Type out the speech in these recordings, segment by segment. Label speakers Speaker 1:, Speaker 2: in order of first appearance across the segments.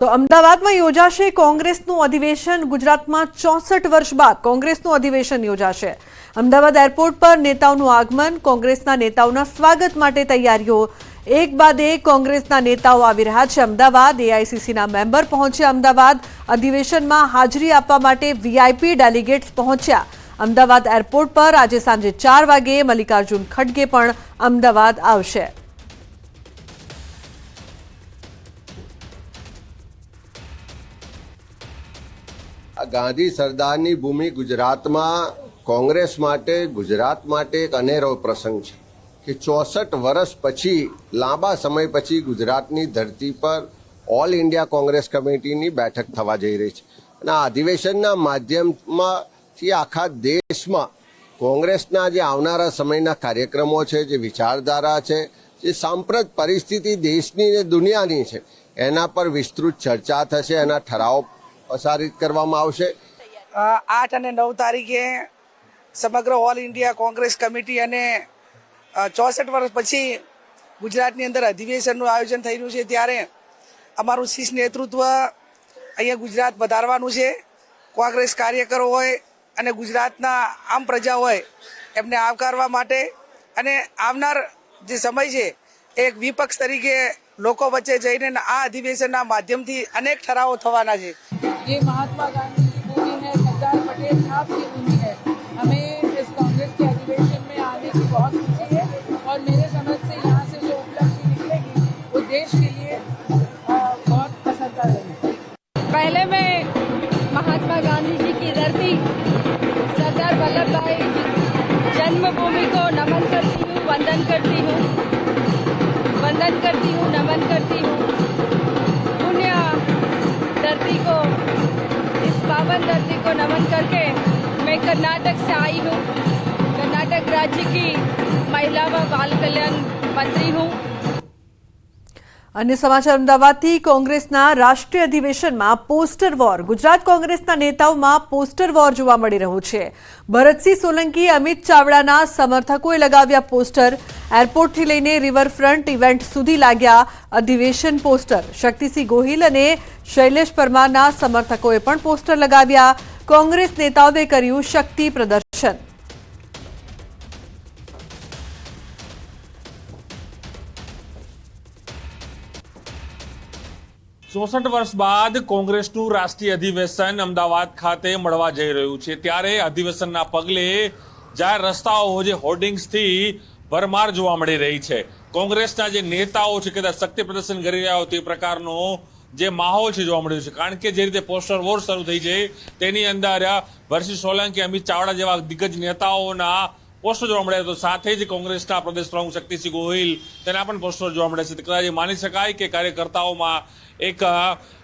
Speaker 1: તો અમદાવાદમાં યોજાશે કોંગ્રેસનું અધિવેશન। ગુજરાતમાં 64 વર્ષ બાદ કોંગ્રેસનું અધિવેશન યોજાશે। અમદાવાદ એરપોર્ટ પર નેતાઓનું આગમન, કોંગ્રેસના નેતાઓના સ્વાગત માટે તૈયારીઓ। એક બાદ એક કોંગ્રેસના નેતાઓ આવી રહ્યા છે અમદાવાદ। એઆઈસીસીના મેમ્બર પહોંચ્યા અમદાવાદ। અધિવેશનમાં હાજરી આપવા માટે વીઆઈપી ડેલિગેટ્સ પહોંચ્યા। અમદાવાદ એરપોર્ટ પર આજે સાંજે 4 વાગે મલ્લિકાર્જુન ખડગે પણ અમદાવાદ આવશે।
Speaker 2: ગાંધી સરદારની ભૂમિ ગુજરાતમાં કોંગ્રેસ માટે ગુજરાત માટે એક અનેરો પ્રસંગ છે કે 64 વર્ષ પછી લાંબા સમય પછી ગુજરાતની ધરતી પર ઓલ ઇન્ડિયા કોંગ્રેસ કમિટીની બેઠક થવા જઈ રહી છે અને આ અધિવેશનના માધ્યમથી આખા દેશમાં કોંગ્રેસના જે આવનારા સમયના કાર્યક્રમો છે, જે વિચારધારા છે, જે સાંપ્રત પરિસ્થિતિ દેશની અને દુનિયાની છે એના પર વિસ્તૃત ચર્ચા થશે, એના ઠરાવ પ્રસારિત કરવામાં આવશે।
Speaker 3: 8 અને 9 તારીખે સમગ્ર ઓલ ઇન્ડિયા કોંગ્રેસ કમિટી અને 64 વર્ષ પછી ગુજરાતની અંદર અધિવેશનનું આયોજન થઈ રહ્યું છે ત્યારે અમારું શીર્ષ નેતૃત્વ અહીંયા ગુજરાત પધારવાનું છે। કોંગ્રેસ કાર્યકરો હોય અને ગુજરાતના આમ પ્રજા હોય એમને આવકારવા માટે અને આવનાર જે સમય છે એક વિપક્ષ તરીકે લોકો વચ્ચે જઈને આ અધિવેશનના માધ્યમથી અનેક ઠરાવો થવાના છે।
Speaker 4: ये महात्मा गांधी की भूमि है, सरदार पटेल साहब की भूमि है। हमें इस कांग्रेस के अधिवेशन में आने की बहुत खुशी है और मेरे समझ से यहाँ से जो उपलब्धि निकलेगी वो देश के लिए बहुत असरदार रहेगी।
Speaker 5: पहले मैं महात्मा गांधी जी की धरती सरदार वल्लभ भाई जन्मभूमि को नमन करती हूँ, वंदन करती हूँ, नमन करती हूँ। पुण्य धरती को, इस पावन धरती को नमन करके मैं कर्नाटक से आई हूँ। कर्नाटक राज्य की महिला व बाल कल्याण मंत्री हूँ।
Speaker 1: अन्य समाचार अमदावादથી કોંગ્રેસના રાષ્ટ્રીય અધિવેશનમાં પોસ્ટર વોર। ગુજરાત કોંગ્રેસના નેતાઓમાં પોસ્ટર વોર જોવા મળી રહ્યું છે। ભરતસિંહ સોલંકી, અમિત ચાવડાના સમર્થકોએ લગાવ્યા પોસ્ટર। એરપોર્ટથી લઈને રિવરફ્રન્ટ ઇવેન્ટ સુધી લાગ્યા અધિવેશન પોસ્ટર। શક્તિસિંહ ગોહિલ અને શૈલેષ પરમારના સમર્થકોએ પણ પોસ્ટર લગાવ્યા। કોંગ્રેસ નેતાઓએ કર્યું શક્તિ પ્રદર્શન।
Speaker 6: ચોસઠ વર્ષ બાદ કોંગ્રેસનું રાષ્ટ્રીય અધિવેશન અમદાવાદ ખાતે મળવા જઈ રહ્યું છે ત્યારે અધિવેશનના પગલે જાહેર રસ્તાઓ જે હોર્ડિંગ્સથી ભરમાર જોવા મળી રહી છે। કોંગ્રેસના જે નેતાઓ છે કદાચ શક્તિ પ્રદર્શન કરી રહ્યા હોય તે પ્રકારનો જે માહોલ છે જોવા મળ્યો છે કારણ કે જે રીતે પોસ્ટર વોર શરૂ થઈ છે તેની અંદર ભરતસિંહ સોલંકી, અમિત ચાવડા જેવા દિગ્ગજ નેતાઓના પોસ્ટર જોવા મળ્યા તો સાથે જ કોંગ્રેસના પ્રદેશ પ્રમુખ શક્તિસિંહ ગોહિલ તેના પણ પોસ્ટર જોવા મળ્યા છે। કદાચ માની શકાય કે કાર્યકર્તાઓમાં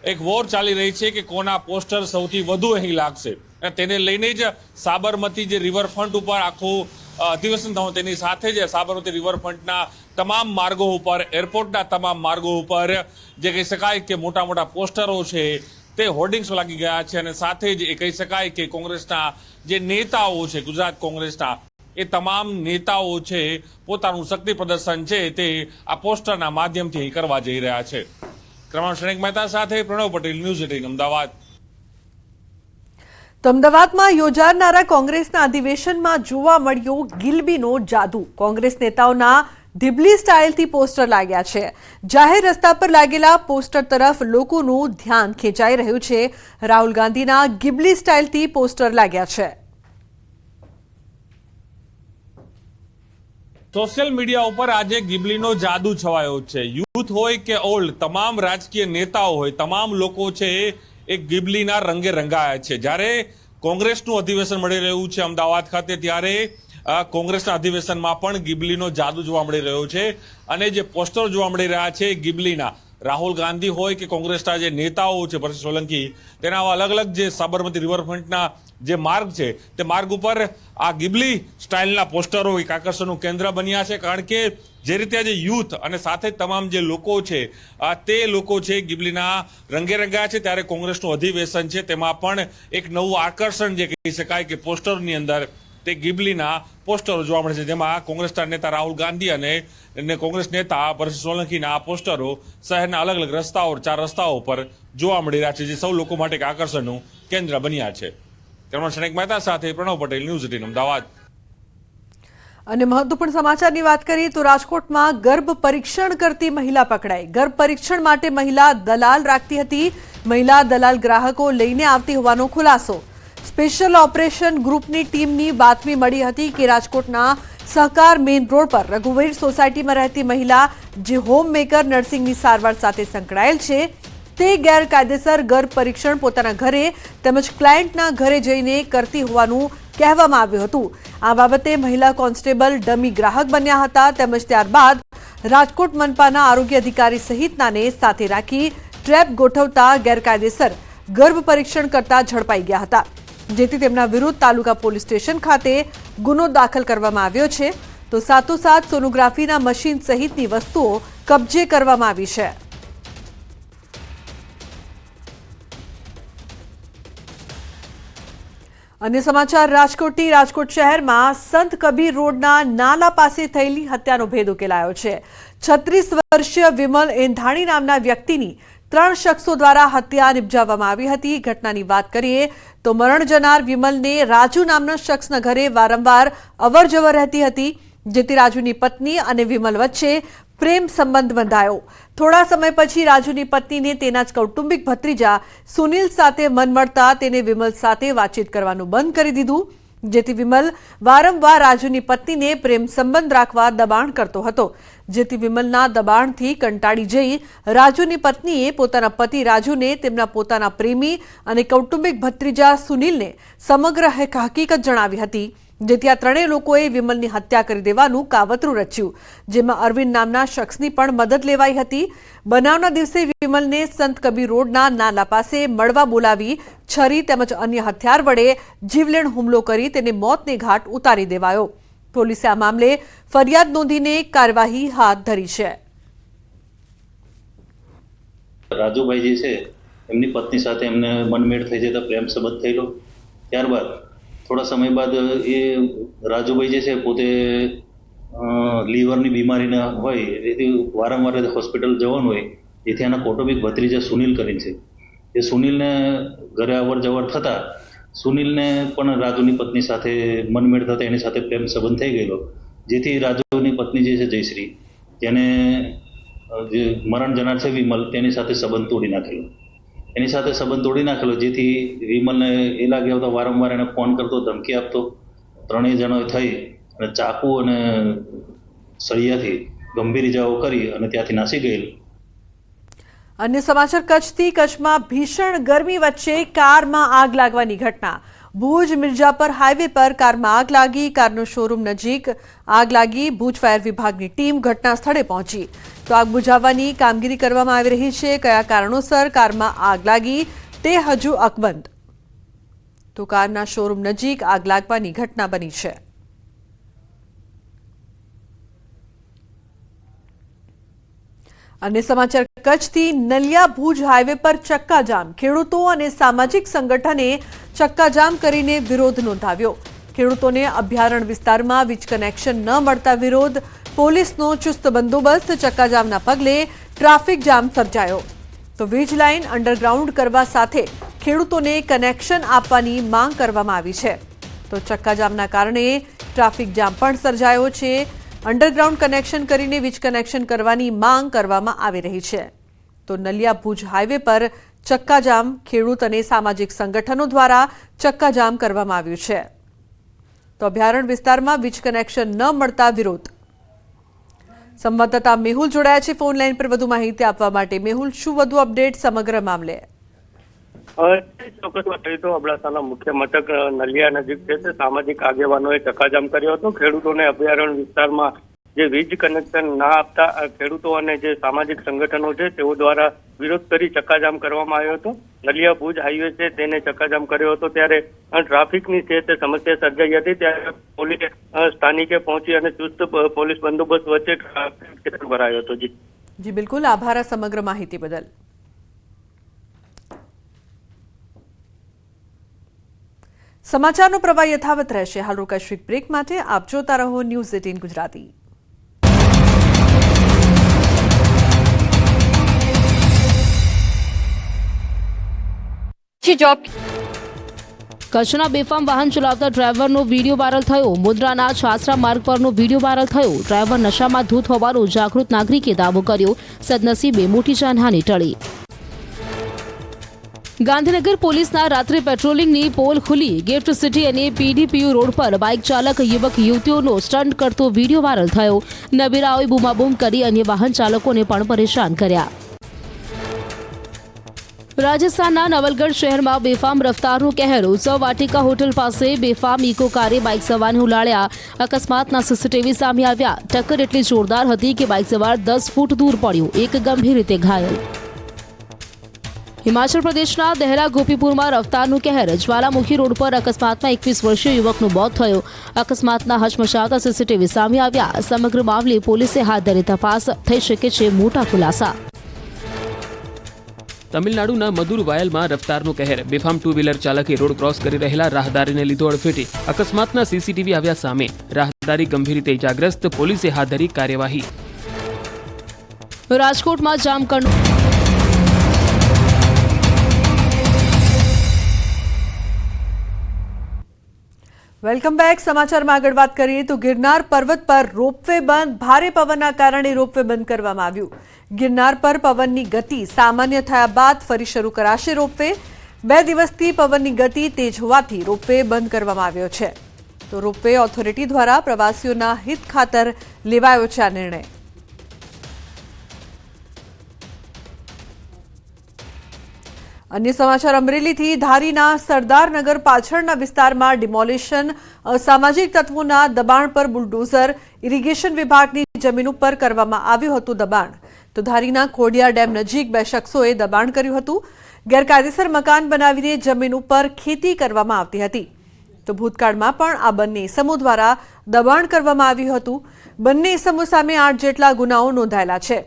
Speaker 6: એક વોર ચાલી રહી છે કે કોના પોસ્ટર સૌથી વધુ અહીં લાગશે। તેને લઈને જ સાબરમતી જે રિવરફ્રન્ટ ઉપર આખું અધિવેશન થયું તેની સાથે જ સાબરમતી રિવરફ્રન્ટના તમામ માર્ગો ઉપર, એરપોર્ટના તમામ માર્ગો ઉપર જે કહી શકાય કે મોટા મોટા પોસ્ટરો છે તે હોર્ડિંગ્સ લાગી ગયા છે અને સાથે જ એ કહી શકાય કે કોંગ્રેસના જે નેતાઓ છે ગુજરાત કોંગ્રેસના એ તમામ નેતાઓ છે પોતાનું શક્તિ પ્રદર્શન છે તે આ પોસ્ટરના માધ્યમથી કરવા જઈ રહ્યા છે। ક્રમાંક મહેતા સાથે પ્રણવ પટેલ, ન્યૂઝ 18 અમદાવાદ।
Speaker 1: તો અમદાવાદમાં યોજાનારા કોંગ્રેસના અધિવેશનમાં જોવા મળ્યો ગિલબીનો જાદુ। કોંગ્રેસ નેતાઓના ઢીબલી સ્ટાઇલથી પોસ્ટર લાગ્યા છે। જાહેર રસ્તા પર લાગેલા પોસ્ટર તરફ લોકોનું ધ્યાન ખેંચાઈ રહ્યું છે। રાહુલ ગાંધીના ગિબલી સ્ટાઇલથી પોસ્ટર લાગ્યા છે।
Speaker 6: સોશિયલ મીડિયા ઉપર આજે ગિબલીનો જાદુ છવાયો છે। યુથ હોય કે ઓલ્ડ, તમામ રાજકીય નેતાઓ હોય, તમામ લોકો છે એ ગિબલીના રંગે રંગાયા છે। જ્યારે કોંગ્રેસનું અધિવેશન મળી રહ્યું છે અમદાવાદ ખાતે ત્યારે કોંગ્રેસના અધિવેશનમાં પણ ગિબલીનો જાદુ જોવા મળી રહ્યો છે અને જે પોસ્ટર જોવા મળી રહ્યા છે ગિબલીના, રાહુલ ગાંધી હોય કે કોંગ્રેસના જે નેતાઓ છે ભરતસિંહ સોલંકી તેના અલગ અલગ જે સાબરમતી રિવરફ્રન્ટના જે માર્ગ છે તે માર્ગ ઉપર આ ગિબલી સ્ટાઇલના પોસ્ટરો એક આકર્ષણનું કેન્દ્ર બન્યા છે કારણ કે જે રીતે આજે યુથ અને સાથે તમામ જે લોકો છે તે લોકો છે ગિબલીના રંગે રંગાયા છે ત્યારે કોંગ્રેસનું અધિવેશન છે તેમાં પણ એક નવું આકર્ષણ જે કહી શકાય કે પોસ્ટરની અંદર તે ગિબલીના પોસ્ટરો જોવા મળે છે, જેમાં કોંગ્રેસના નેતા રાહુલ ગાંધી અને કોંગ્રેસ નેતા પરેશ સોલંકીના પોસ્ટરો શહેરના અલગ અલગ રસ્તાઓ 4 રસ્તાઓ પર જોવા મળી રહ્યા છે, જે સૌ લોકો માટે એક આકર્ષણનું કેન્દ્ર બન્યા છે. કેમેરામેન ક્ષણિક મહેતા સાથે પ્રણવ પટેલ, ન્યૂઝ 18 અમદાવાદ.
Speaker 1: અને મહત્વપૂર્ણ સમાચારની વાત કરીએ તો રાજકોટમાં ગર્ભ પરીક્ષણ કરતી મહિલા પકડાઈ. ગર્ભ પરીક્ષણ માટે મહિલા દલાલ રાખતી હતી. મહિલા દલાલ ગ્રાહકો લઈને આવતી હોવાનો ખુલાસો. સ્પેશિયલ ઓપરેશન ગ્રુપની ટીમની બાતમી મળી હતી કે રાજકોટના સહકાર મેઇન રોડ પર રઘુવીર સોસાયટીમાં રહેતી મહિલા જે હોમ મેકર નર્સિંગની સારવાર સાથે સંકળાયેલ છે તે ગેરકાયદેસર ગર્ભ પરીક્ષણ પોતાના ઘરે તેમજ ક્લાયન્ટના ઘરે જઈને કરતી હોવાનું કહેવામાં આવ્યું હતું. આ બાબતે મહિલા કોન્સ્ટેબલ ડમી ગ્રાહક બન્યા હતા તેમજ ત્યારબાદ રાજકોટ મનપાના આરોગ્ય અધિકારી સહિતનાને સાથે રાખી ટ્રેપ ગોઠવતા ગેરકાયદેસર ગર્ભ પરીક્ષણ કરતા ઝડપાઈ ગયા હતા, જેથી તેમના વિરુદ્ધ તાલુકા પોલીસ સ્ટેશન ખાતે ગુનો દાખલ કરવામાં આવ્યો છે. તો સાથોસાથ સોનોગ્રાફીના મશીન સહિતની વસ્તુઓ કબજે કરવામાં આવી છે. અન્ય સમાચાર રાજકોટથી. રાજકોટ શહેરમાં સંત કબીર રોડના નાલા પાસે થયેલી હત્યાનો ભેદ ઉકેલાયો છે. 36 વર્ષીય વિમલ એંધાણી નામના વ્યક્તિની 3 શખ્સો દ્વારા હત્યા નિપજાવવામાં આવી હતી. ઘટનાની વાત કરીએ તો મરણ જનાર વિમલને રાજુ નામના શખ્સના ઘરે વારંવાર અવરજવર રહેતી હતી, જેથી રાજુની પત્ની અને વિમલ વચ્ચે પ્રેમ સંબંધ બંધાયો. થોડા સમય પછી રાજુની પત્નીને તેના જ કૌટુંબિક ભત્રીજા સુનિલ સાથે મન મળતા તેને વિમલ સાથે વાતચીત કરવાનું બંધ કરી દીધું, જેથી વિમલ વારંવાર રાજુની પત્નીને પ્રેમ સંબંધ રાખવા દબાણ કરતો હતો, જેથી વિમલના દબાણથી કંટાળી જઈ રાજુની પત્નીએ પોતાના પતિ રાજુને તેમના પોતાના પ્રેમી અને કૌટુંબિક ભત્રીજા સુનિલને સમગ્ર હકીકત જણાવી હતી, જેથી આ ત્રણેય લોકોએ વિમલની હત્યા કરી દેવાનું કાવતરું રચ્યું, જેમાં અરવિંદ નામના શખ્સની પણ મદદ લેવાઈ હતી. બનાવના દિવસે વિમલને સંત કબીર રોડના નાલા પાસે મળવા બોલાવી છરી તેમજ અન્ય હથિયાર વડે જીવલેણ હુમલો કરી તેને મોતને ઘાટ ઉતારી દેવાયો. પોલીસે આ મામલે ફરિયાદ નોંધીને કાર્યવાહી હાથ ધરી છે.
Speaker 7: રાજુભાઈ જે છે એમની પત્ની સાથે એમને મનમેળ થઈ જતા પ્રેમ સંબંધ થયેલો. ત્યારબાદ થોડા સમય બાદ એ રાજુભાઈ જે છે પોતે લીવરની બીમારીના હોય એથી વારંવાર હોસ્પિટલ જવાનું હોય, જેથી એના કૌટુંબિક ભત્રીજા સુનિલ કરીને છે એ સુનિલને ઘરે અવર જવર થતાં સુનિલને પણ રાજુની પત્ની સાથે મનમેળ થતા એની સાથે પ્રેમ સંબંધ થઈ ગયેલો, જેથી રાજુની પત્ની જે છે જયશ્રી તેને જે મરણ જનાર છે વિમલ તેની સાથે સંબંધ તોડી નાખેલો. એની સાથે સંબંધ તોડી નાખેલો, જેથી વિમલને એ લાગી આવતા વારંવાર એને ફોન કરતો, ધમકી આપતો. ત્રણેય જણોએ થઈ અને ચાકુ અને સળિયાથી ગંભીર ઇજાઓ કરી અને ત્યાંથી નાસી ગયેલ.
Speaker 1: અન્ય સમાચાર કચ્છથી. કચ્છમાં ભીષણ ગરમી વચ્ચે કારમાં આગ લાગવાની ઘટના. ભુજ મિર્જાપર હાઈવે પર કારમાં આગ લાગી. કારનો શોરૂમ નજીક આગ લાગી. ભુજ ફાયર વિભાગની ટીમ ઘટના સ્થળે પહોંચી તો આગ બુઝાવવાની કામગીરી કરવામાં આવી રહી છે. કયા કારણોસર કારમાં આગ લાગી તે હજુ અકબંધ. તો કારના શોરૂમ નજીક આગ લાગવાની ઘટના બની છે. અને સમાચાર કચ્છથી. નલિયા ભુજ હાઈવે પર ચક્કાજામ. ખેડૂતો અને સામાજિક સંગઠને ચક્કાજામ કરીને વિરોધ નોંધાવ્યો. ખેડૂતોને અભયારણ્ય વિસ્તારમાં વીજ કનેક્શન ન મળતા વિરોધ. પોલીસનો ચુસ્ત બંદોબસ્ત. ચક્કાજામના પગલે ટ્રાફિક જામ સર્જાયો. તો વીજ લાઇન અંડરગ્રાઉન્ડ કરવા સાથે ખેડૂતોને કનેક્શન આપવાની માંગ કરવામાં આવી છે. તો ચક્કાજામના કારણે ટ્રાફિક જામ પણ સર્જાયો છે. અંડરગ્રાઉન્ડ કનેક્શન કરીને વીજ કનેક્શન કરવાની માંગ કરવામાં આવી રહી છે. તો નલિયા ભુજ હાઈવે પર ચક્કાજામ ખેડૂત અને સામાજિક સંગઠનો દ્વારા ચક્કાજામ કરવામાં આવ્યું છે. તો અભયારણ્ય વિસ્તારમાં વીજ કનેક્શન ન મળતા વિરોધ. સંવાદદાતા મેહુલ જોડાયા છે ફોન લાઈન પર વધુ માહિતી આપવા માટે. મેહુલ, શું વધુ અપડેટ સમગ્ર મામલે?
Speaker 8: ચોક્કસમાં કહ્યું તો અબડાસાના મુખ્ય મથક નલિયા નજીક છે સામાજિક આગેવાનોએ ચક્કાજામ કર્યો હતો. ખેડૂતોને અભયારણ્ય વિસ્તારમાં જે વીજ કનેક્શન ના આપતા ખેડૂતો અને જે સામાજિક સંગઠનો છે તેઓ દ્વારા વિરોધ કરી ચક્કાજામ કરવામાં આવ્યો હતો. નલિયા ભુજ હાઈવે છે તેને ચક્કાજામ કર્યો હતો ત્યારે ટ્રાફિકની છે તે સમસ્યા સર્જાઈ હતી. ત્યારે પોલીસ સ્થાનિકે પહોંચી અને ચુસ્ત પોલીસ બંદોબસ્ત વચ્ચે ટ્રાફિક ભરાયો હતો.
Speaker 1: જી બિલકુલ, આભાર સમગ્ર માહિતી બદલ. સમાચારનો પ્રવાહ યથાવત રહેશે. હાલ રોકાઈશું એક બ્રેક માટે. આપ જોતા રહો ન્યૂઝ 18 ગુજરાતી.
Speaker 9: કચ્છના બેફામ વાહન ચલાવતા ડ્રાઈવરનો વિડીયો વાયરલ થયો. મુદ્રાના છાસરા માર્ગ પરનો વિડીયો વાયરલ થયો. ડ્રાઈવર નશામાં ધૂત હોવાનો જાગૃત નાગરિકે દાવો કર્યો. સદનસીબે મોટી જાનહાનિ ટળી. ગાંધીનગર પોલીસના રાત્રે પેટ્રોલિંગની પોલ ખુલી. ગિફ્ટ સિટી અને પીડીપીયુ રોડ પર બાઇક ચાલક યુવક યુવતીઓનો સ્ટન્ટ કરતો વિડીયો વાયરલ થયો. નબીરાઓએ બૂમાબૂમ કરી અન્ય વાહન ચાલકોને પણ પરેશાન કર્યા. રાજસ્થાનના નવલગઢ શહેરમાં બેફામ રફતારનો કહેર. ઉત્સવ વાટિકા હોટલ પાસે બેફામ ઇકો કારે બાઇક સવારને ઉલાળ્યા. અકસ્માતના સીસીટીવી સામે આવ્યા. ટક્કર એટલી જોરદાર હતી કે બાઇક સવાર 10 ફૂટ દૂર પડ્યો. એક ગંભીર રીતે ઘાયલ. હિમાચલ પ્રદેશના દહેરા ગોપીપુરમાં રફતારનું કહેર. જ્વાલામુખી રોડ પર અકસ્માતમાં 21 વર્ષીય યુવકનું મોત થયું. અકસ્માતના હચમચાતા સીસીટીવી સામે આવ્યા. સમગ્ર મામલે પોલીસે હાથ ધરી તપાસ. થઈ શકે છે મોટા ખુલાસા.
Speaker 10: તમિલનાડુના મદુરવાયલમાં રફતારનો કહેર. બેફામ ટુ વ્હીલર ચાલકે રોડ ક્રોસ કરી રહેલા રાહદારીને લીધો અડફેટે. અકસ્માતના સીસીટીવી આવ્યા સામે. રાહદારી ગંભીર રીતે ઇજાગ્રસ્ત. પોલીસે હાથ ધરી કાર્યવાહી.
Speaker 9: રાજકોટમાં જામકંડ
Speaker 1: વેલકમ બેક. સમાચારમાં આગળ વાત કરીએ તો ગિરનાર પર્વત પર રોપવે બંધ. ભારે પવનના કારણે રોપવે બંધ કરવામાં આવ્યું. ગિરનાર પર પવનની ગતિ સામાન્ય થયા બાદ ફરી શરૂ કરાશે રોપવે. 2 દિવસથી પવનની ગતિ તેજ હોવાથી રોપવે બંધ કરવામાં આવ્યો છે. તો રોપવે ઓથોરિટી દ્વારા પ્રવાસીઓના હિત ખાતર લેવાયો છે આ નિર્ણય. અન્ય સમાચાર અમરેલીથી. ધારીના સરદારનગર પાછળના વિસ્તારમાં ડિમોલિશન. અસામાજિક તત્વોના દબાણ પર બુલડોઝર ઇરિગેશન વિભાગની જમીન ઉપર કરવામાં આવ્યું હતું દબાણ. તો ધારીના ખોડિયાર ડેમ નજીક 2 શખ્સોએ દબાણ કર્યું હતું. ગેરકાયદેસર મકાન બનાવીને જમીન ઉપર ખેતી કરવામાં આવતી હતી. તો ભૂતકાળમાં પણ આ બંને ઇસમો દ્વારા દબાણ કરવામાં આવ્યું હતું. બંને ઇસમો સામે 8 જેટલા ગુનાઓ નોંધાયેલા છે.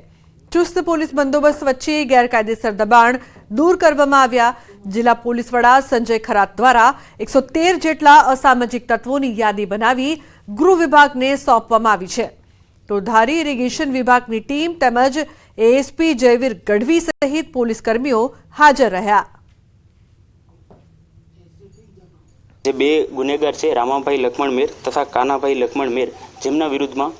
Speaker 1: ચુસ્ત પોલીસ બંદોબસ્ત વચ્ચે ગેરકાયદેસર દબાણ દૂર કરવામાં આવ્યા. જિલ્લા પોલીસ વડા સંજય ખરાત દ્વારા 113 જેટલા અસામાજિક તત્વોની યાદી બનાવી ગૃહ વિભાગને સોંપવામાં આવી છે. તો ધારી ઇરિગેશન વિભાગની ટીમ તેમજ એએસપી જયવીર ગઢવી સહિત પોલીસ કર્મીઓ હાજર રહ્યા.
Speaker 11: જે 2 ગુનેગાર છે રામાભાઈ લક્ષ્મણ મેર તથા કાનાભાઈ લક્ષ્મણ મેર, જેમના વિરુદ્ધમાં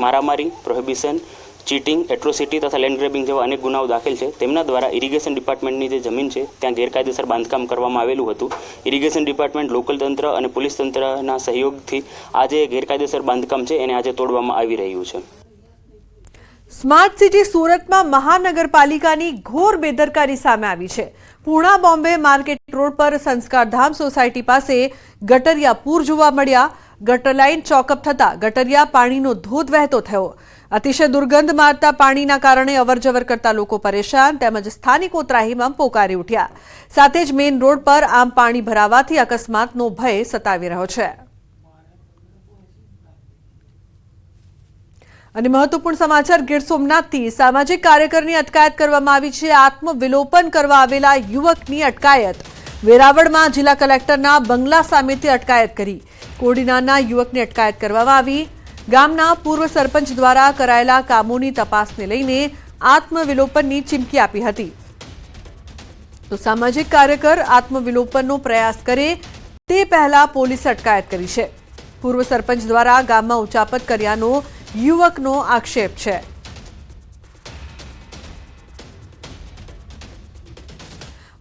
Speaker 11: મારામારી, પ્રોહિબિશન, ચીટિંગ, એટ્રોસિટી તથા લેન્ડ ગ્રેબિંગ જેવા અનેક ગુનાઓ દાખલ છે. તેમના દ્વારા ઇરિગેશન ડિપાર્ટમેન્ટની જે જમીન છે ત્યાં ગેરકાયદેસર બાંધકામ કરવામાં આવેલું હતું. ઇરિગેશન ડિપાર્ટમેન્ટ, લોકલ તંત્ર અને પોલીસ તંત્રના સહયોગથી આ જે ગેરકાયદેસર બાંધકામ છે એને આજે તોડવામાં આવી રહ્યું છે.
Speaker 1: સ્માર્ટ સિટી સુરતમાં મહાનગરપાલિકાની ઘોર બેદરકારી સામે આવી છે. પૂર્ણા બોમ્બે માર્કેટ રોડ પર સંસ્કારધામ સોસાયટી પાસે ગટરિયા પૂર જોવા મળ્યા. ગટર લાઇન ચોકઅપ થતા ગટરિયા પાણીનો ધોધ વહેતો થયો. અતિશય દુર્ગંધ મારતા પાણીના કારણે અવરજવર કરતા લોકો પરેશાન તેમજ સ્થાનિકો ત્રાહિમામ પોકારી ઉઠ્યા. સાથે જ મેઇન રોડ પર આમ પાણી ભરાવાથી અકસ્માતનો ભય સતાવી રહ્યો છે. અને મહત્વપૂર્ણ સમાચાર ગીર સોમનાથથી. સામાજિક કાર્યકરની અટકાયત કરવામાં આવી છે. આત્મવિલોપન કરવા આવેલા યુવકની અટકાયત. વેરાવળમાં જિલ્લા કલેક્ટરના બંગલા સામેથી અટકાયત કરી. કોડીનારના યુવકની અટકાયત કરવામાં આવી. ગામના પૂર્વ સરપંચ દ્વારા કરાયેલા કામોની તપાસને લઈને આત્મવિલોપનની ચીમકી આપી હતી. તો સામાજિક કાર્યકર આત્મવિલોપનનો પ્રયાસ કરે તે પહેલા પોલીસે અટકાયત કરી છે. પૂર્વ સરપંચ દ્વારા ગામમાં ઉચાપત કર્યાનો યુવકનો આક્ષેપ છે.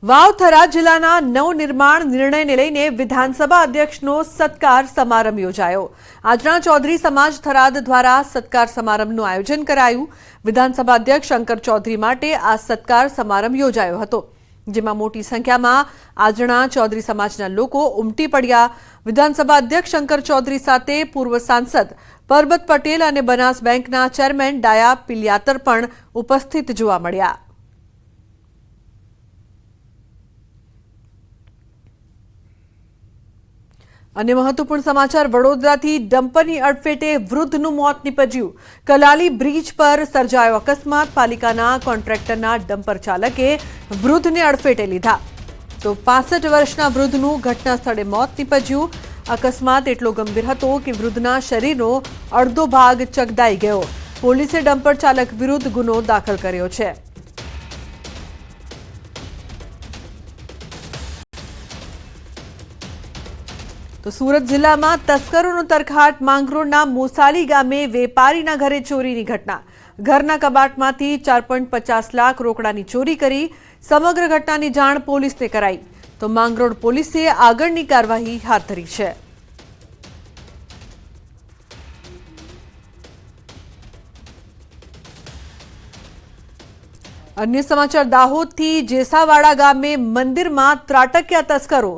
Speaker 1: વાવથરા જિલ્લાના નવનિર્માણ નિર્ણયને લઈને વિધાનસભા અધ્યક્ષનો સત્કાર સમારંભ યોજાયો. આજના ચૌધરી સમાજ થરાદ દ્વારા સત્કાર સમારંભનું આયોજન કરાયું. વિધાનસભા અધ્યક્ષ શંકર ચૌધરી માટે આ સત્કાર સમારંભ યોજાયો હતો, જેમાં મોટી સંખ્યામાં આજના ચૌધરી સમાજના લોકો ઉમટી પડ્યા. વિધાનસભા અધ્યક્ષ શંકર ચૌધરી સાથે પૂર્વ સાંસદ પરબત પટેલ અને બનાસ બેંકના ચેરમેન ડાયા પિલિયાતર પણ ઉપસ્થિત જોવા મળ્યા. અને મહત્વપૂર્ણ સમાચાર વડોદરાથી. ડમ્પરની અડફેટે વૃદ્ધનું મોત નીપજ્યું. કલાલી બ્રિજ પર સર્જાયો અકસ્માત. પાલિકાના કોન્ટ્રાક્ટરના ડમ્પર ચાલકે વૃદ્ધને અડફેટે લીધા. તો 65 વર્ષના વૃદ્ધનું ઘટના સ્થળે મોત નીપજ્યું. અકસ્માત એટલો ગંભીર હતો કે વૃદ્ધના શરીરનો અડધો ભાગ ચગદાઈ ગયો. પોલીસે ડમ્પર ચાલક વિરુદ્ધ ગુનો દાખલ કર્યો છે. તો સુરત જિલ્લામાં તસ્કરોનો તરખાટ. માંગરોળના મોસાલી ગામે વેપારીના ઘરે ચોરીની ઘટના. ઘરના કબાટમાંથી 4.50 લાખ રોકડાની ચોરી કરી. સમગ્ર ઘટનાની જાણ પોલીસને કરાઈ તો માંગરોળ પોલીસે આગળની કાર્યવાહી હાથ ધરી છે. અન્ય સમાચાર. દાહોદથી જેસાવાડા ગામે મંદિરમાં ત્રાટક્યા તસ્કરો.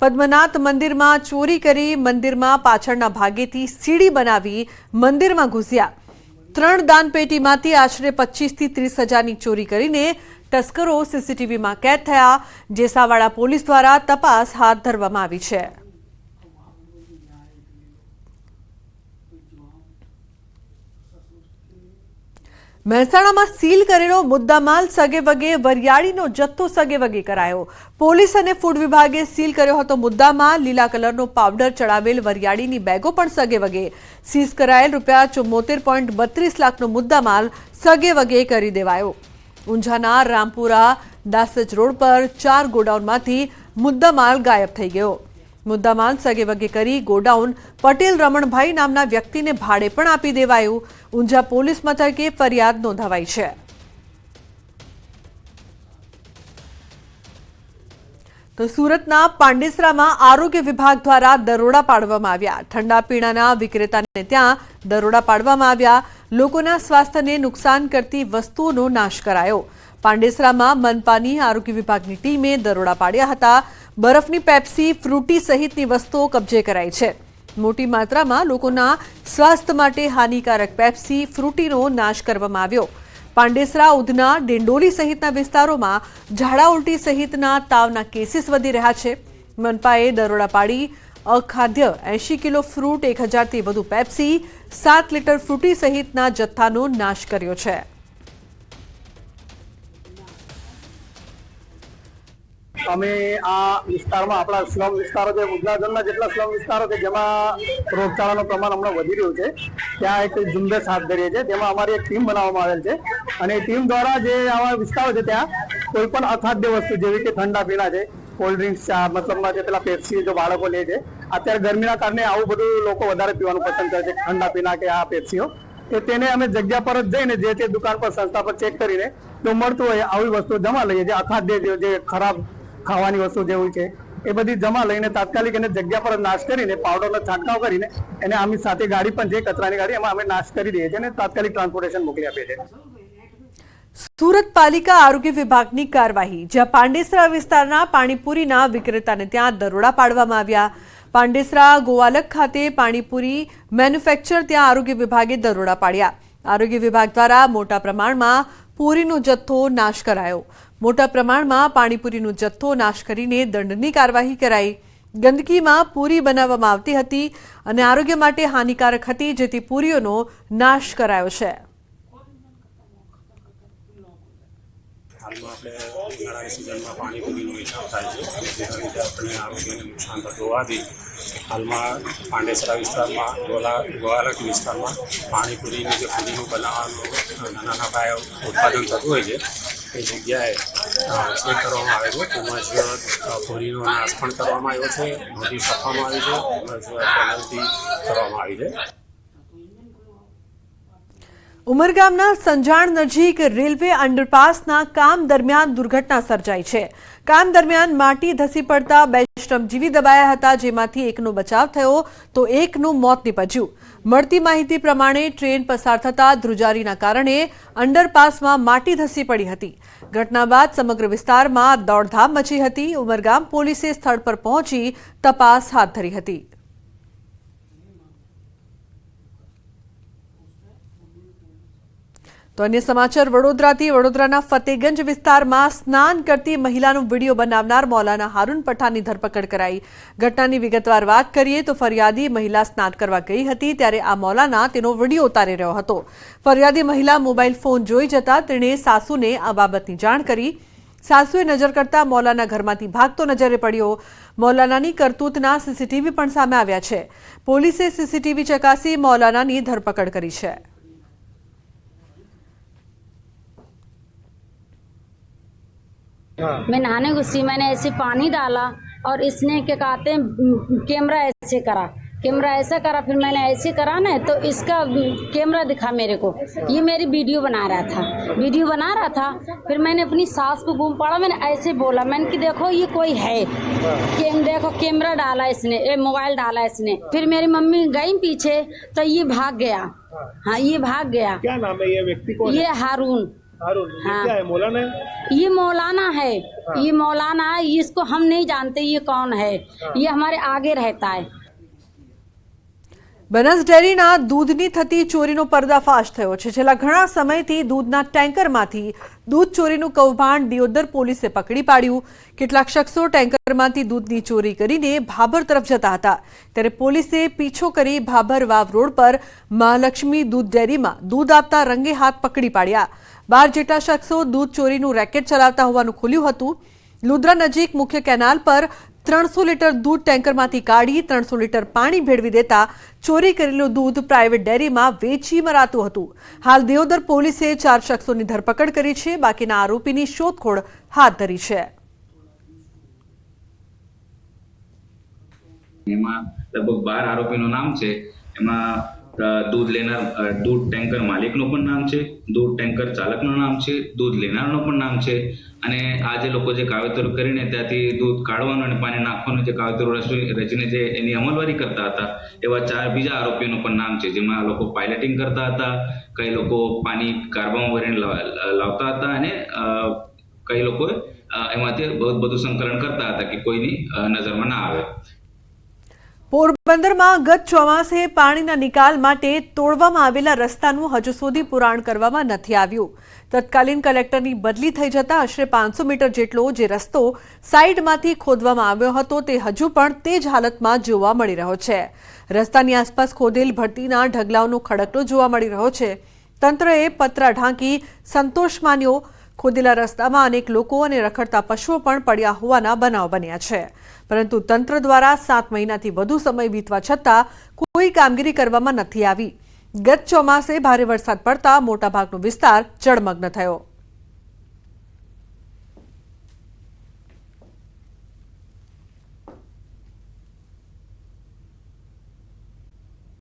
Speaker 1: પદ્મનાથ મંદિરમાં ચોરી કરી મંદિરમાં પાછળના ભાગેથી સીડી બનાવી મંદિરમાં ઘૂસ્યા. 3 દાનપેટીમાંથી આશરે 25 થી 30 હજારની ચોરી કરીને તસ્કરો સીસીટીવીમાં કેદ થયા. જેસાવાડા પોલીસ દ્વારા તપાસ હાથ ધરવામાં આવી છે. મહેસાણામાં સીલ કરેલો મુદ્દામાલ સગેવગે વરિયાળીનો જથ્થો સગેવગે કરાયો. પોલીસ અને ફૂડ વિભાગે સીલ કર્યો હતો મુદ્દામાલ. લીલા કલરનો પાવડર ચડાવેલ વરિયાળીની બેગો પણ સગેવગે. સીઝ કરાયેલ ₹74.32 લાખનો મુદ્દામાલ સગેવગે કરી દેવાયો. ઊંઝાના રામપુરા દાસજ રોડ પર 4 ગોડાઉનમાંથી મુદ્દામાલ ગાયબ થઈ ગયો. મુદ્દામાલ સગેવગે કરી ગોડાઉન પટેલ રમણભાઈ નામના વ્યક્તિને ભાડે પણ આપી દેવાયું. ઊંઝા પોલીસ મથકે ફરિયાદ નોંધાવાઈ છે. તો સુરતના પાંડેસરામાં આરોગ્ય વિભાગ દ્વારા દરોડા પાડવામાં આવ્યા. ઠંડા પીણાના વિક્રેતાને ત્યાં દરોડા પાડવામાં આવ્યા. લોકોના સ્વાસ્થ્યને નુકસાન કરતી વસ્તુઓનો નાશ કરાયો. પાંડેસરામાં મનપાની આરોગ્ય વિભાગની ટીમે દરોડા પાડ્યા હતા. બરફની પેપ્સી, ફ્રૂટી સહિતની વસ્તુઓ કબજે કરાઈ છે. મોટી માત્રામાં લોકોના સ્વાસ્થ્ય માટે હાનિકારક પેપ્સી, ફ્રૂટીનો નાશ કરવામાં આવ્યો. પાંડેસરા, ઉધના, ડિંડોલી સહિતના વિસ્તારોમાં ઝાડા ઉલટી સહિતના તાવના કેસીસ વધી રહ્યા છે. મનપાએ દરોડા પાડી અખાદ્ય 80 કિલો ફ્રૂટ, 1000થી વધુ પેપ્સી, 7 લીટર ફ્રૂટી સહિતના જથ્થાનો નાશ કર્યો છે.
Speaker 12: અમે આ વિસ્તારમાં આપણા સ્લમ વિસ્તારો છે, ગુજરાતના જેટલા સ્લમ વિસ્તારો છે જેમાં રોગચાળાનું પ્રમાણ હમણાં વધી રહ્યું છે, ત્યાં એક ઝુંબેશ હાથ ધરીએ છીએ. તેમાં અમારી એક ટીમ બનાવવામાં આવેલ છે અને એ ટીમ દ્વારા જે આવા વિસ્તારો છે ત્યાં કોઈ પણ અખાદ્ય વસ્તુ જેવી કે ઠંડા પીણા છે, કોલ્ડ ડ્રિંક્સ છે, મતલબમાં જે પેલા પેપ્સી જો બાળકો લે છે, અત્યારે ગરમીના કારણે આવું બધું લોકો વધારે પીવાનું પસંદ કરે છે, ઠંડા પીણા કે આ પેપ્સીઓ, તો તેને અમે જગ્યા પર જ જઈને જે તે દુકાન પર, સંસ્થા પર ચેક કરીને જો મળતું હોય આવી વસ્તુ જમા લઈએ. જે અખાદ્ય જે ખરાબ ખાવાની વસ્તુ જેવું છે એ બધી જમા લઈને તાત્કાલિક એને જગ્યા પર નાશ કરીને પાવડરનો છંટકાવ કરીને એને આમની સાથે ગાડી પણ છે, કચરાની ગાડી, એમાં અમે નાશ કરી દઈએ છીએ અને તાત્કાલિક ટ્રાન્સપોર્ટેશન મોકલી આપીએ છીએ.
Speaker 1: સુરત પાલિકા આરોગ્ય વિભાગની કાર્યવાહી. જ્યાં પાંડેસરા વિસ્તારના પાણીપુરીના વિક્રેતાને ત્યાં દરોડા પાડવામાં આવ્યા. પાંડેસરા ગોવાલક ખાતે પાણીપુરી મેન્યુફેક્ચર, ત્યાં આરોગ્ય વિભાગે દરોડા પાડ્યા. આરોગ્ય વિભાગ દ્વારા મોટા પ્રમાણમાં પૂરીનો જથ્થો નાશ કરાયો. મોટા પ્રમાણમાં પાણીપુરીનો જથ્થો નાશ કરીને દંડની કાર્યવાહી કરાઈ. ગંદકીમાં પૂરી બનાવવામાં આવતી હતી અને આરોગ્ય માટે હાનિકારક હતી, જેથી પૂરીઓનો નાશ કરાયો છે.
Speaker 13: હાલમાં આપણે ઉનાળાની સિઝનમાં પાણીપુરીનો વેચાણ થાય છે, જેના લીધે આપણે આરોગ્યને નુકસાન થતું હોવાથી હાલમાં પાંડેસરા વિસ્તારમાં, ગોવાલક વિસ્તારમાં પાણીપુરીની જે પૂરીનું બનાવવાનું નાના પાયે ઉત્પાદન થતું હોય છે એ જગ્યાએ ચેક કરવામાં આવે છે. તેમજ પૂરીનો નાશ પણ કરવામાં આવ્યો છે, નોટિસ આપવામાં આવી છે, તેમજ પેનલ્ટી કરવામાં આવી છે.
Speaker 1: ઉમરગામના સંજાણ નજીક રેલવે અંડરપાસના કામ દરમિયાન દુર્ઘટના સર્જાઈ છે. કામ દરમિયાન માટી ધસી પડતા 2 શ્રમજીવી દબાયા હતા, જેમાંથી એકનો બચાવ થયો તો એકનું મોત નીપજ્યું. મળતી માહિતી પ્રમાણે ટ્રેન પસાર થતા ધ્રુજારીના કારણે અંડરપાસમાં માટી ધસી પડી હતી. ઘટના બાદ સમગ્ર વિસ્તારમાં દોડધામ મચી હતી. ઉમરગામ પોલીસે સ્થળ પર પહોંચી તપાસ હાથ ધરી હતી. તો અન્ય સમાચાર વડોદરાથી. વડોદરાના ફતેગંજ વિસ્તારમાં સ્નાન કરતી મહિલાનો વિડીયો બનાવનાર મૌલાના હારૂન પઠાણની ધરપકડ કરાઈ. ઘટનાની વિગતવાર વાત કરીએ તો ફરિયાદી મહિલા સ્નાન કરવા ગઈ હતી, ત્યારે આ મૌલાના તેનો વિડીયો ઉતારી રહ્યો હતો. ફરિયાદી મહિલા મોબાઈલ ફોન જોઈ જતા તેણે સાસુને આ બાબતની જાણ કરી. સાસુએ નજર કરતા મૌલાના ઘરમાંથી ભાગતો નજરે પડ્યો. મૌલાનાની કરતૂતના સીસીટીવી પણ સામે આવ્યા છે. પોલીસે સીસીટીવી ચકાસી મૌલાનાની ધરપકડ કરી છે.
Speaker 14: मैं नहाने घुसी, मैंने ऐसे पानी डाला और इसने क्या कहते हैं कैमरा ऐसे करा, फिर मैंने ऐसे करा ना तो इसका कैमरा दिखा मेरे को, ये मेरी वीडियो बना रहा था। फिर मैंने अपनी सास को बूम पड़ा, मैंने ऐसे बोला, मैंने कि देखो ये कोई है, देखो कैमरा डाला इसने, मोबाइल डाला इसने। फिर मेरी मम्मी गई पीछे तो ये भाग गया। हाँ, ये भाग गया।
Speaker 15: क्या नाम है ये व्यक्ति को?
Speaker 14: ये हारून।
Speaker 15: हाँ। क्या है, मौलाना है?
Speaker 14: ये मौलाना है। हाँ। ये मौलाना है, इसको हम नहीं जानते ये कौन है। हाँ। ये हमारे आगे रहता है।
Speaker 1: બનાસ ડેરીના દૂધની થતી ચોરીનો પર્દાફાશ થયો છે. છેલ્લા ઘણા સમયથી દૂધના ટેન્કરમાંથી દૂધ ચોરીનું કૌભાંડ દિયોદર પોલીસે પકડી પાડ્યું. કેટલાક શખ્સો ટેન્કરમાંથી દૂધની ચોરી કરીને ભાભર તરફ જતા હતા, ત્યારે પોલીસે પીછો કરી ભાભર વાવ રોડ પર મહાલક્ષ્મી દૂધ ડેરીમાં દૂધ આપતા રંગે હાથ પકડી પાડ્યા. 12 જેટલા શખ્સો દૂધ ચોરીનું રેકેટ ચલાવતા હોવાનું ખુલ્યું હતું. લુદ્રા નજીક મુખ્ય કેનાલ પર 300 લીટર દૂધ ટેન્કરમાંથી કાઢી 300 લીટર પાણી ભેળવી દેતા ચોરી કરેલું દૂધ પ્રાઇવેટ ડેરીમાં વેચી મરાતું હતું. હાલ દિયોદર પોલીસે 4 શખ્સોની ધરપકડ કરી છે. બાકીના આરોપીની શોધખોળ હાથ ધરી છે.
Speaker 16: એમાં લગભગ 12 આરોપીનું નામ છે. એમાં દૂધ લેનાર દૂધ ટેન્કર માલિકનું પણ નામ છે, દૂધ ટેન્કર ચાલકનું નામ છે, દૂધ લેનારનું પણ નામ છે, અને આ જે લોકો જે કાવતરું કરીને ત્યાંથી દૂધ કાઢવાનું અને પાણી નાખવાનું જે કાવતરું રચીને જે એની અમલવારી કરતા હતા એવા 4 બીજા આરોપીઓનું પણ નામ છે, જેમાં લોકો પાયલટિંગ કરતા હતા, કઈ લોકો પાણી કારવામાં ભરીને લાવતા હતા અને કઈ લોકો એમાંથી બધું સંકલન કરતા હતા કે કોઈની નજરમાં ના આવે.
Speaker 1: પોરબંદરમાં ગત ચોમાસે પાણીના નિકાલ માટે તોડવામાં આવેલા રસ્તાનું હજુ સુધી પુરાણ કરવામાં નથી આવ્યું. તત્કાલીન કલેક્ટરની બદલી થઈ જતા આશરે 500 મીટર જેટલો જે રસ્તો સાઈડમાંથી ખોદવામાં આવ્યો હતો તે હજુ પણ તે જ હાલતમાં જોવા મળી રહ્યો છે. રસ્તાની આસપાસ ખોદેલ ભરતીના ઢગલાઓનો ખડકલો જોવા મળી રહ્યો છે. તંત્રએ પતરા ઢાંકી સંતોષ માન્યો. ખોદેલા રસ્તામાં અનેક લોકો અને રખડતા પશુઓ પણ પડ્યા હોવાના બનાવ બન્યા છે. પરંતુ તંત્ર દ્વારા 7 મહિનાથી વધુ સમય વીતવા છતાં કોઈ કામગીરી કરવામાં નથી આવી. ગત ચોમાસે ભારે વરસાદ પડતા મોટાભાગનો વિસ્તાર જળમગ્ન થયો.